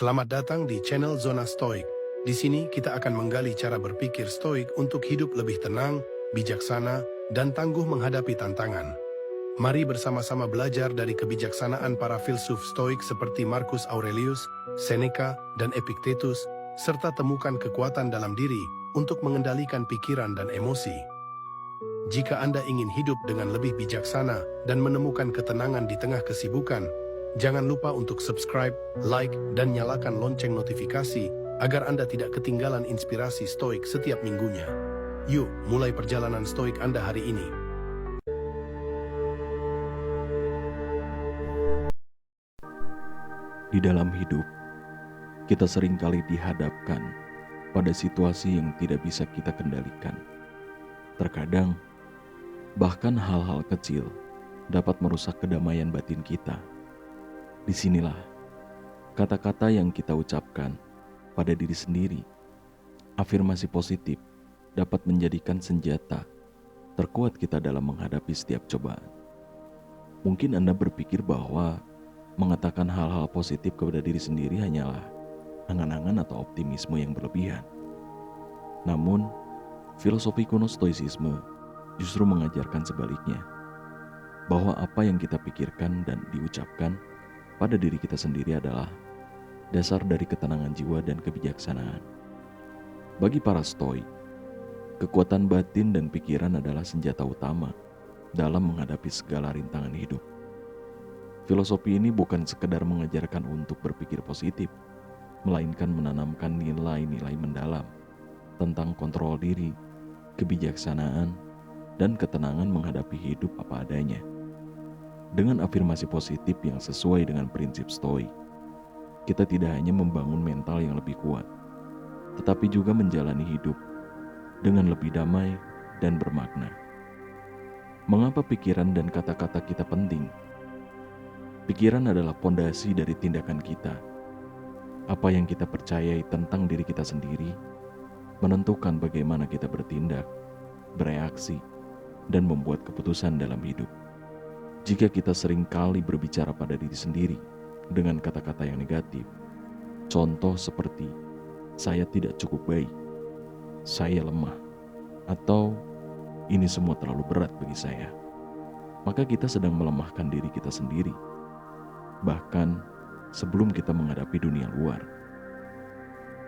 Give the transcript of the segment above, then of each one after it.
Selamat datang di channel Zona Stoik. Di sini kita akan menggali cara berpikir stoik untuk hidup lebih tenang, bijaksana, dan tangguh menghadapi tantangan. Mari bersama-sama belajar dari kebijaksanaan para filsuf stoik seperti Marcus Aurelius, Seneca, dan Epictetus, serta temukan kekuatan dalam diri untuk mengendalikan pikiran dan emosi. Jika Anda ingin hidup dengan lebih bijaksana dan menemukan ketenangan di tengah kesibukan, jangan lupa untuk subscribe, like, dan nyalakan lonceng notifikasi agar Anda tidak ketinggalan inspirasi stoik setiap minggunya. Yuk, mulai perjalanan stoik Anda hari ini. Di dalam hidup, kita seringkali dihadapkan pada situasi yang tidak bisa kita kendalikan. Terkadang, bahkan hal-hal kecil dapat merusak kedamaian batin kita. Disinilah kata-kata yang kita ucapkan pada diri sendiri. Afirmasi positif dapat menjadikan senjata terkuat kita dalam menghadapi setiap cobaan. Mungkin Anda berpikir bahwa mengatakan hal-hal positif kepada diri sendiri hanyalah angan-angan atau optimisme yang berlebihan. Namun, filosofi kuno stoicisme justru mengajarkan sebaliknya, bahwa apa yang kita pikirkan dan diucapkan pada diri kita sendiri adalah dasar dari ketenangan jiwa dan kebijaksanaan. Bagi para stoik, kekuatan batin dan pikiran adalah senjata utama dalam menghadapi segala rintangan hidup. Filosofi ini bukan sekedar mengajarkan untuk berpikir positif, melainkan menanamkan nilai-nilai mendalam tentang kontrol diri, kebijaksanaan, dan ketenangan menghadapi hidup apa adanya. Dengan afirmasi positif yang sesuai dengan prinsip stoik, kita tidak hanya membangun mental yang lebih kuat, tetapi juga menjalani hidup dengan lebih damai dan bermakna. Mengapa pikiran dan kata-kata kita penting? Pikiran adalah pondasi dari tindakan kita. Apa yang kita percayai tentang diri kita sendiri menentukan bagaimana kita bertindak, bereaksi, dan membuat keputusan dalam hidup. Jika kita sering kali berbicara pada diri sendiri dengan kata-kata yang negatif, contoh seperti saya tidak cukup baik, saya lemah, atau ini semua terlalu berat bagi saya, maka kita sedang melemahkan diri kita sendiri, bahkan sebelum kita menghadapi dunia luar.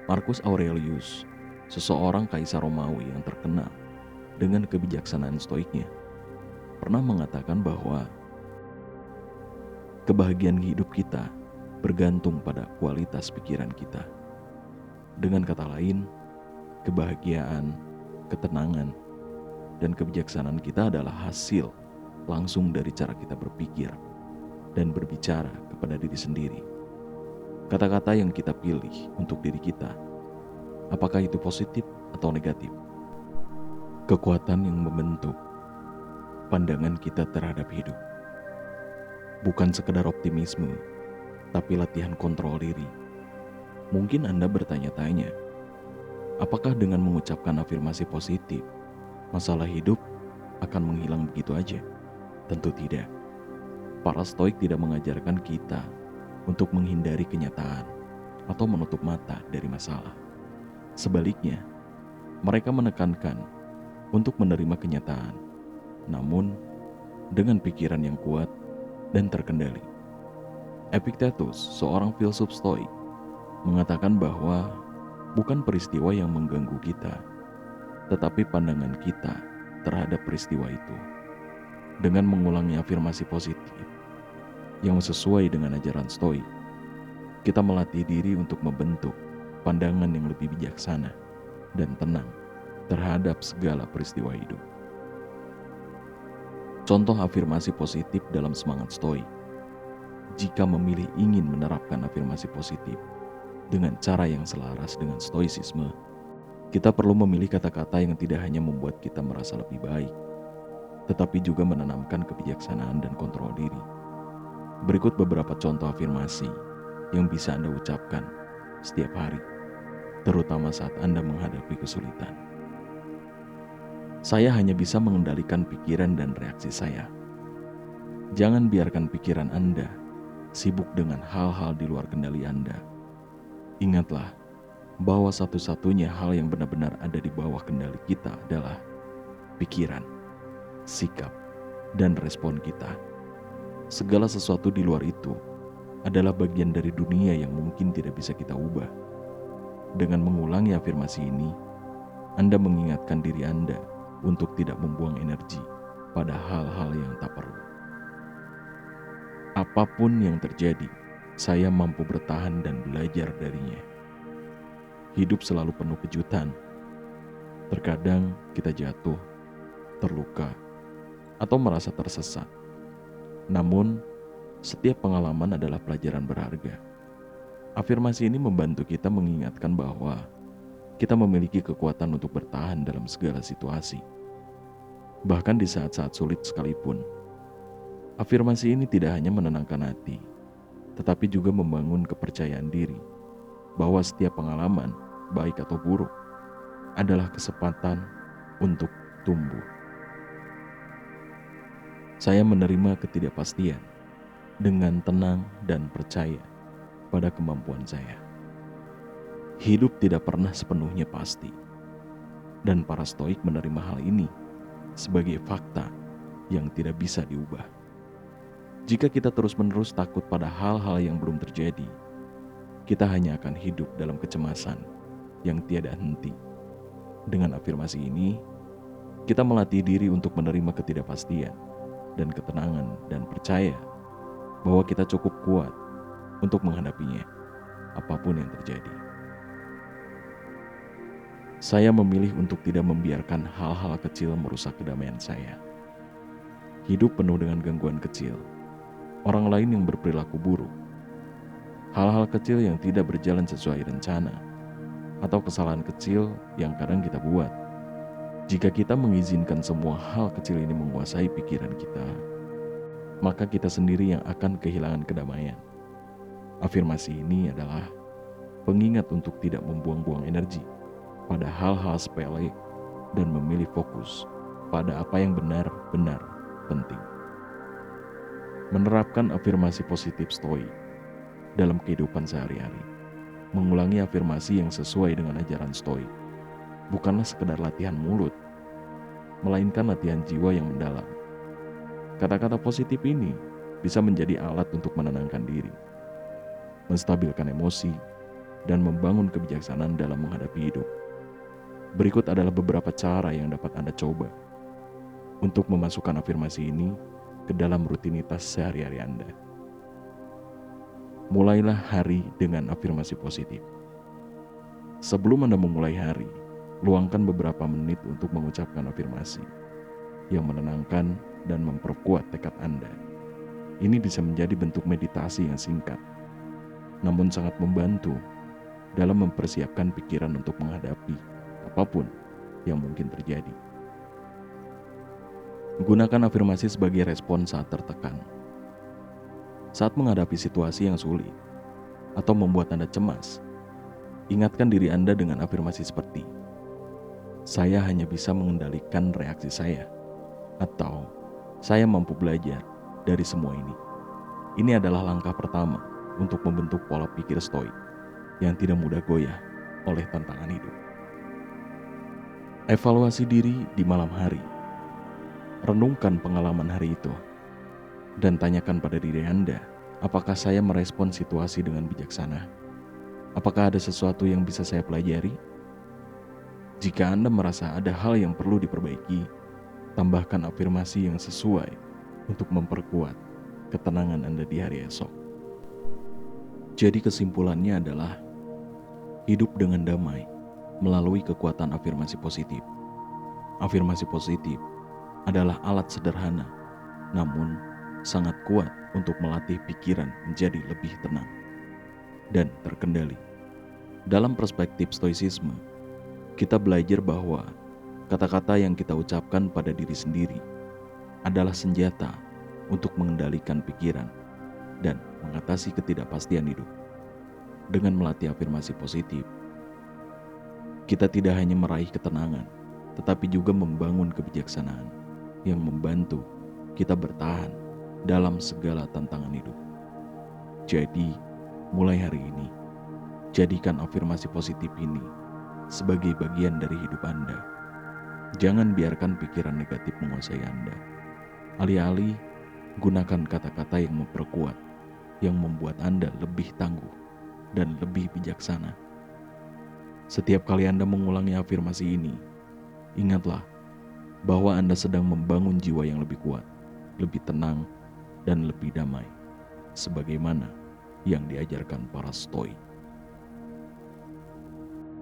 Marcus Aurelius, seseorang kaisar Romawi yang terkenal dengan kebijaksanaan stoiknya, pernah mengatakan bahwa kebahagiaan hidup kita bergantung pada kualitas pikiran kita. Dengan kata lain, kebahagiaan, ketenangan, dan kebijaksanaan kita adalah hasil langsung dari cara kita berpikir dan berbicara kepada diri sendiri. Kata-kata yang kita pilih untuk diri kita, apakah itu positif atau negatif? Kekuatan yang membentuk pandangan kita terhadap hidup. Bukan sekedar optimisme, tapi latihan kontrol diri. Mungkin Anda bertanya-tanya, apakah dengan mengucapkan afirmasi positif, masalah hidup akan menghilang begitu aja? Tentu tidak. Para stoik tidak mengajarkan kita untuk menghindari kenyataan atau menutup mata dari masalah. Sebaliknya, mereka menekankan untuk menerima kenyataan, namun dengan pikiran yang kuat dan terkendali. Epictetus, seorang filsuf stoik, mengatakan bahwa bukan peristiwa yang mengganggu kita, tetapi pandangan kita terhadap peristiwa itu. Dengan mengulangi afirmasi positif yang sesuai dengan ajaran stoik, kita melatih diri untuk membentuk pandangan yang lebih bijaksana dan tenang terhadap segala peristiwa hidup. Contoh afirmasi positif dalam semangat stoik. Jika memilih ingin menerapkan afirmasi positif dengan cara yang selaras dengan stoicisme, kita perlu memilih kata-kata yang tidak hanya membuat kita merasa lebih baik, tetapi juga menanamkan kebijaksanaan dan kontrol diri. Berikut beberapa contoh afirmasi yang bisa Anda ucapkan setiap hari, terutama saat Anda menghadapi kesulitan. Saya hanya bisa mengendalikan pikiran dan reaksi saya. Jangan biarkan pikiran Anda sibuk dengan hal-hal di luar kendali Anda. Ingatlah bahwa satu-satunya hal yang benar-benar ada di bawah kendali kita adalah pikiran, sikap, dan respon kita. Segala sesuatu di luar itu adalah bagian dari dunia yang mungkin tidak bisa kita ubah. Dengan mengulangi afirmasi ini, Anda mengingatkan diri Anda untuk tidak membuang energi pada hal-hal yang tak perlu. Apapun yang terjadi, saya mampu bertahan dan belajar darinya. Hidup selalu penuh kejutan. Terkadang kita jatuh, terluka, atau merasa tersesat. Namun, setiap pengalaman adalah pelajaran berharga. Afirmasi ini membantu kita mengingatkan bahwa kita memiliki kekuatan untuk bertahan dalam segala situasi. Bahkan di saat-saat sulit sekalipun, afirmasi ini tidak hanya menenangkan hati, tetapi juga membangun kepercayaan diri bahwa setiap pengalaman, baik atau buruk, adalah kesempatan untuk tumbuh. Saya menerima ketidakpastian dengan tenang dan percaya pada kemampuan saya. Hidup tidak pernah sepenuhnya pasti, dan para stoik menerima hal ini sebagai fakta yang tidak bisa diubah. Jika kita terus-menerus takut pada hal-hal yang belum terjadi, kita hanya akan hidup dalam kecemasan yang tiada henti. Dengan afirmasi ini, kita melatih diri untuk menerima ketidakpastian dan ketenangan dan percaya bahwa kita cukup kuat untuk menghadapinya, apapun yang terjadi. Saya memilih untuk tidak membiarkan hal-hal kecil merusak kedamaian saya. Hidup penuh dengan gangguan kecil, orang lain yang berperilaku buruk, hal-hal kecil yang tidak berjalan sesuai rencana, atau kesalahan kecil yang kadang kita buat. Jika kita mengizinkan semua hal kecil ini menguasai pikiran kita, maka kita sendiri yang akan kehilangan kedamaian. Afirmasi ini adalah pengingat untuk tidak membuang-buang energi pada hal-hal sepele dan memilih fokus pada apa yang benar-benar penting. Menerapkan afirmasi positif stoik dalam kehidupan sehari-hari, mengulangi afirmasi yang sesuai dengan ajaran stoik, bukanlah sekedar latihan mulut, melainkan latihan jiwa yang mendalam. Kata-kata positif ini bisa menjadi alat untuk menenangkan diri, menstabilkan emosi, dan membangun kebijaksanaan dalam menghadapi hidup. Berikut adalah beberapa cara yang dapat Anda coba untuk memasukkan afirmasi ini ke dalam rutinitas sehari-hari Anda. Mulailah hari dengan afirmasi positif. Sebelum Anda memulai hari, luangkan beberapa menit untuk mengucapkan afirmasi yang menenangkan dan memperkuat tekad Anda. Ini bisa menjadi bentuk meditasi yang singkat, namun sangat membantu dalam mempersiapkan pikiran untuk menghadapi apapun yang mungkin terjadi. Gunakan afirmasi sebagai respon saat tertekan. Saat menghadapi situasi yang sulit atau membuat Anda cemas, ingatkan diri Anda dengan afirmasi seperti, "Saya hanya bisa mengendalikan reaksi saya," atau "Saya mampu belajar dari semua ini." Ini adalah langkah pertama untuk membentuk pola pikir stoik yang tidak mudah goyah oleh tantangan hidup. Evaluasi diri di malam hari. Renungkan pengalaman hari itu dan tanyakan pada diri Anda, apakah saya merespon situasi dengan bijaksana? Apakah ada sesuatu yang bisa saya pelajari? Jika Anda merasa ada hal yang perlu diperbaiki, tambahkan afirmasi yang sesuai untuk memperkuat ketenangan Anda di hari esok. Jadi kesimpulannya adalah hidup dengan damai melalui kekuatan afirmasi positif. Afirmasi positif adalah alat sederhana, namun sangat kuat untuk melatih pikiran menjadi lebih tenang dan terkendali. Dalam perspektif stoicisme, kita belajar bahwa kata-kata yang kita ucapkan pada diri sendiri adalah senjata untuk mengendalikan pikiran dan mengatasi ketidakpastian hidup. Dengan melatih afirmasi positif, kita tidak hanya meraih ketenangan, tetapi juga membangun kebijaksanaan yang membantu kita bertahan dalam segala tantangan hidup. Jadi, mulai hari ini, Jadikan afirmasi positif ini sebagai bagian dari hidup Anda. Jangan biarkan pikiran negatif menguasai Anda. Alih-alih, gunakan kata-kata yang memperkuat, yang membuat Anda lebih tangguh dan lebih bijaksana. Setiap kali Anda mengulangi afirmasi ini, ingatlah bahwa Anda sedang membangun jiwa yang lebih kuat, lebih tenang, dan lebih damai, sebagaimana yang diajarkan para Stoik.